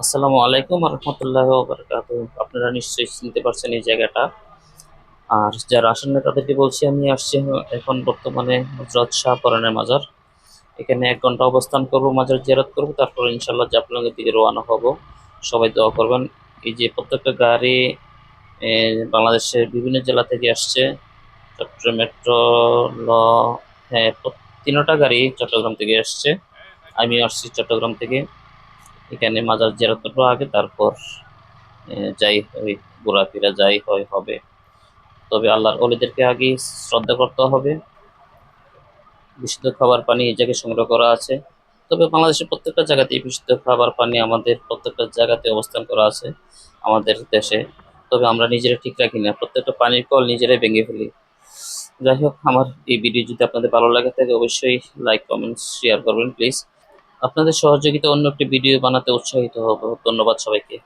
আসসালামু আলাইকুম রহমতুল্লাহ বারকাত। আপনারা নিশ্চয়ই চিনতে পারছেন এই জায়গাটা। আর যারা আসেন না তাদেরকে বলছি, আমি আসছি এখন বর্তমানে হযরত শাহ পরানের মাজার। এখানে 1 ঘন্টা অবস্থান করব, মাজার জিয়ারত করব, তারপর ইনশাল্লাহ জাফলংয়ের দিকে রওনা হব। সবাই দোয়া করবেন। এই যে প্রত্যেকটা গাড়ি বাংলাদেশের বিভিন্ন জেলা থেকে আসছে। চট্টগ্রাম মেট্রো ল, হ্যাঁ, তিনোটা গাড়ি চট্টগ্রাম থেকে আসছে। আমি আসছি চট্টগ্রাম থেকে। এখানে মাজার জিয়ারত করবো আগে, তারপর যাই হয় ঘোরাফেরা যাই হয় হবে। তবে আল্লাহর ওলিদেরকে আগে শ্রদ্ধা করতে হবে। বিশুদ্ধ খাবার পানি এই জায়গায় সংগ্রহ করা আছে। তবে বাংলাদেশের প্রত্যেকটা জায়গাতেই বিশুদ্ধ খাবার পানি আমাদের প্রত্যেকটা জায়গাতে অবস্থান করা আছে আমাদের দেশে। তবে আমরা নিজেরা ঠিক রাখি না, প্রত্যেকটা পানির কল নিজেরাই ভেঙে ফেলি। যাই হোক, আমার এই ভিডিও যদি আপনাদের ভালো লাগে থাকে অবশ্যই লাইক কমেন্ট শেয়ার করবেন প্লিজ। আপনাদের সহযোগিতা অন্য একটি ভিডিও বানাতে উৎসাহিত হব। ধন্যবাদ সবাইকে।